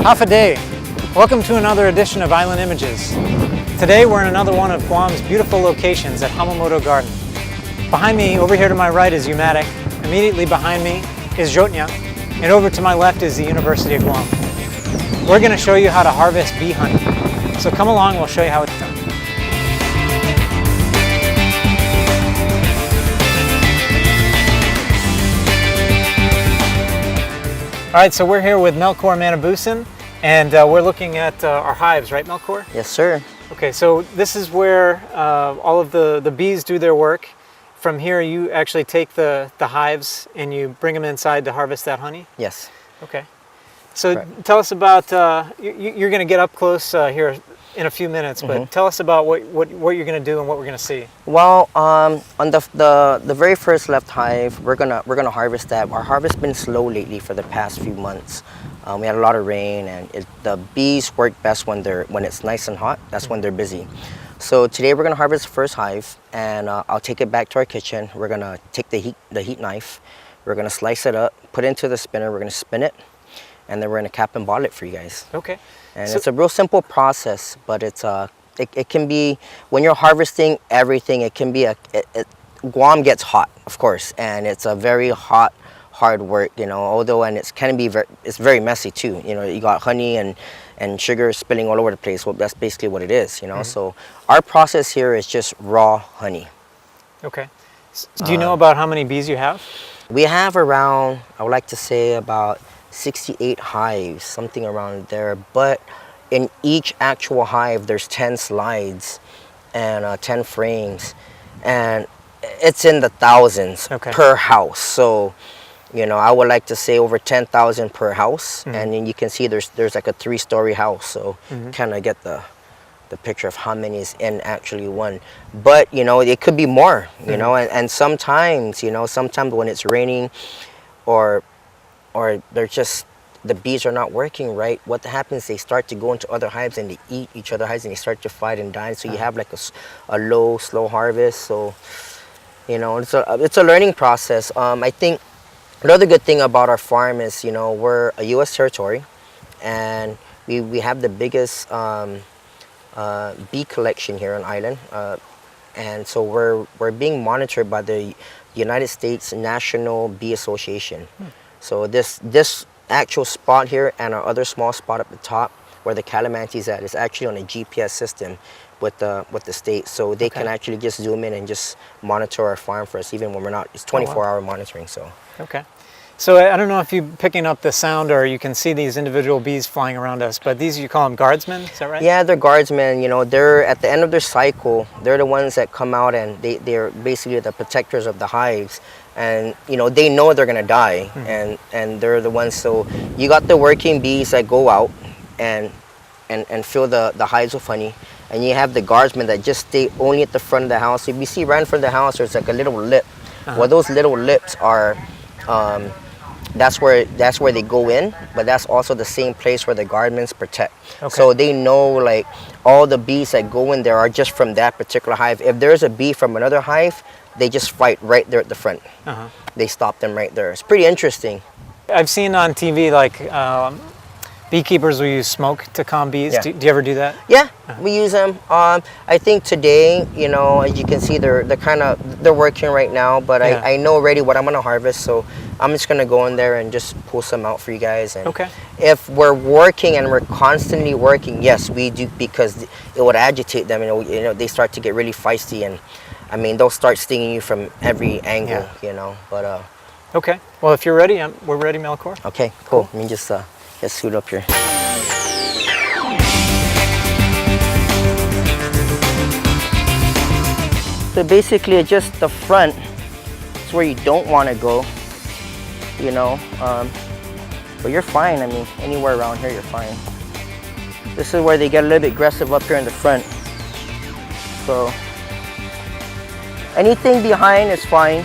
Hafa day. Welcome to another edition of Island Images. Today we're in another one of Guam's beautiful locations at Hamamoto Garden. Behind me, over here to my right, is Umatic. Immediately behind me is Jotnya, and over to my left is the University of Guam. We're going to show you how to harvest bee honey. So come along, we'll show you how it's done. All right, so we're here with Melkor Manabusan, and we're looking at our hives, right, Melkor? Yes, sir. Okay, so this is where all of the bees do their work. From here, you actually take the hives and you bring them inside to harvest that honey? Yes. Okay. So Correct. Tell us about, you're going to get up close here in a few minutes, but tell us about what you're going to do and what we're going to see. Well, on the very first left hive, we're gonna harvest that. Our harvest's been slow lately for the past few months. We had a lot of rain, and the bees work best when it's nice and hot. That's when they're busy. So today we're gonna harvest the first hive, and I'll take it back to our kitchen. We're gonna take the heat knife. We're gonna slice it up, put it into the spinner. We're gonna spin it, and then we're gonna cap and bottle it for you guys. Okay. And it's a real simple process, but it can be, when you're harvesting everything, it can be Guam gets hot, of course, and it's a very hot, hard work, you know, although, and it's very messy too. You know, you got honey and sugar spilling all over the place. Well, that's basically what it is, you know. So our process here is just raw honey. Okay. Do you know about how many bees you have? We have around, I would like to say about 68 hives, something around there, but in each actual hive there's 10 slides and 10 frames, and it's in the thousands per house. So, you know, I would like to say over 10,000 per house, and then you can see there's like a 3-story house, so kind of get the picture of how many is in actually one. But you know, it could be more, you know, and sometimes, you know, sometimes when it's raining or they're just, the bees are not working right, what happens, they start to go into other hives and they eat each other hives and they start to fight and die. So you have like a low, slow harvest. So, you know, it's a learning process. I think another good thing about our farm is, you know, we're a U.S. territory, and we have the biggest bee collection here on island, and so we're being monitored by the United States National Bee Association. So this actual spot here and our other small spot up the top where the calamantes at is actually on a GPS system with the state, so they can actually just zoom in and just monitor our farm for us even when we're not. It's 24-hour monitoring. So so I don't know if you're picking up the sound or you can see these individual bees flying around us, but these, you call them guardsmen, is that right? Yeah, they're guardsmen. You know, they're at the end of their cycle, they're the ones that come out, and they're basically the protectors of the hives. And you know, they know they're gonna die, and they're the ones. So you got the working bees that go out and fill the hives with honey, and you have the guardsmen that just stay only at the front of the house. If you see right in front of the house, there's like a little lip. Well, those little lips are that's where they go in, but that's also the same place where the guardsmen protect. So they know, like, all the bees that go in there are just from that particular hive. If there's a bee from another hive, they just fight right there at the front. They stop them right there. It's pretty interesting. I've seen on TV, like, beekeepers will use smoke to calm bees. Do you ever do that? Yeah, we use them. I think today, you know, as you can see, they're working right now, but I know already what I'm gonna harvest, so I'm just gonna go in there and just pull some out for you guys. And if we're working and we're constantly working, yes, we do, because it would agitate them. You know, they start to get really feisty, and I mean, they'll start stinging you from every angle. You know, but okay. Well, if you're ready, we're ready, Melkor. Okay, cool. Let me just get suited up here. So basically, it's just the front. It's where you don't want to go, you know. But you're fine. I mean, anywhere around here, you're fine. This is where they get a little bit aggressive up here in the front. So anything behind is fine.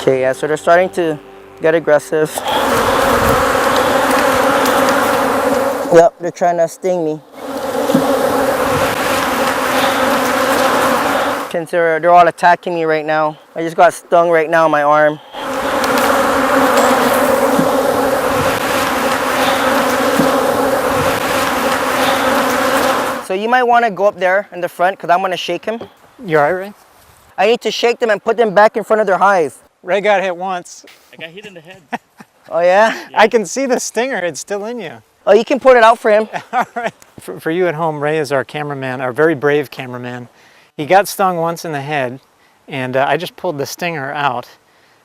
Okay, yeah, so they're starting to get aggressive. Yep, they're trying to sting me. Since they're all attacking me right now. I just got stung right now on my arm. So you might want to go up there in the front because I'm going to shake him. You all right, Ray? I need to shake them and put them back in front of their hive. Ray got hit once. I got hit in the head. Oh yeah? I can see the stinger. It's still in you. Oh, you can put it out for him. All right. For you at home, Ray is our cameraman, our very brave cameraman. He got stung once in the head, and I just pulled the stinger out,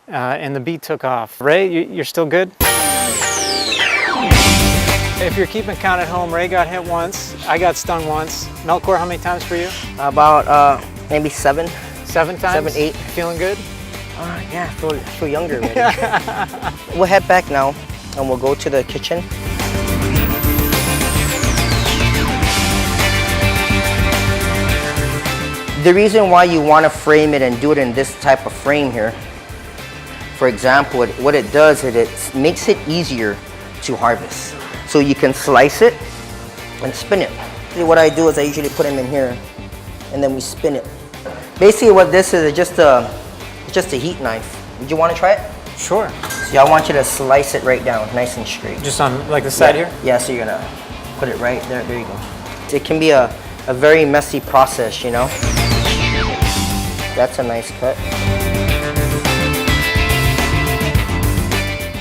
and the bee took off. Ray, you're still good? If you're keeping count at home, Ray got hit once, I got stung once. Melkor, how many times for you? About maybe 7. 7 times? 7, 8. Feeling good? Yeah, I feel younger already. We'll head back now and we'll go to the kitchen. The reason why you want to frame it and do it in this type of frame here, for example, what it does is it makes it easier to harvest. So you can slice it and spin it. What I do is I usually put them in here and then we spin it. Basically what this is just a heat knife. Would you want to try it? Sure. So I want you to slice it right down, nice and straight. Just on like the side here? Yeah, so you're gonna put it right there. There you go. It can be a very messy process, you know? That's a nice cut.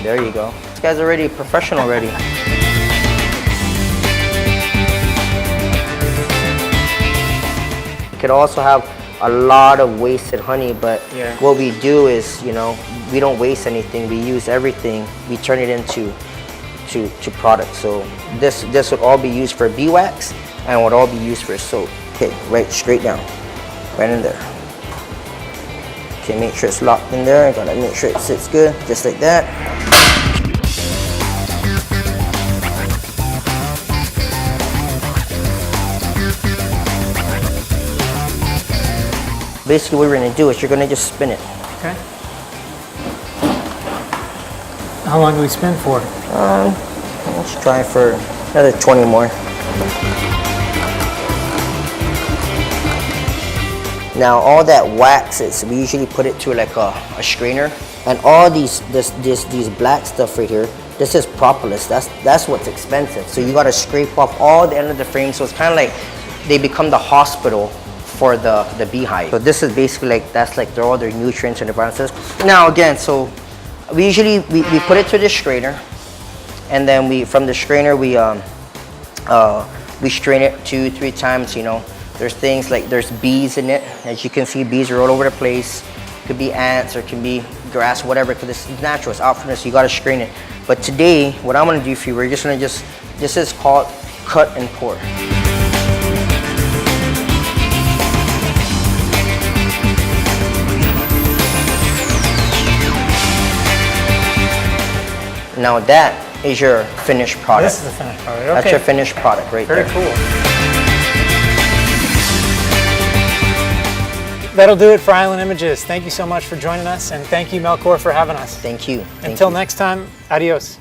There you go. This guy's already a professional already. You could also have a lot of wasted honey, but what we do is, you know, we don't waste anything. We use everything. We turn it into products. So this would all be used for beeswax and would all be used for soap. Okay, right straight down, right in there. Okay, make sure it's locked in there. I gotta make sure it sits good, just like that. Basically what we're gonna do is you're gonna just spin it. Okay. How long do we spin for? Let's try for another 20 more. Now all that wax we usually put it to like a strainer, and all these black stuff right here, this is propolis. That's what's expensive. So you gotta scrape off all the end of the frame. So it's kind of like they become the hospital for the beehive. So this is basically like that's like all their nutrients and environment. Now again, so we usually we put it to the strainer, and then from the strainer we strain it 2-3 times. You know, there's things like there's bees in it. As you can see, bees are all over the place. Could be ants or it can be grass, whatever. Because it's natural, it's out from this. So you gotta strain it. But today, what I'm gonna do for you, we're just gonna this is called cut and pour. Now that is your finished product. This is the finished product. Okay. That's your finished product right there. Very cool. That'll do it for Island Images. Thank you so much for joining us, and thank you, Melkor, for having us. Thank you. Until next time, adios.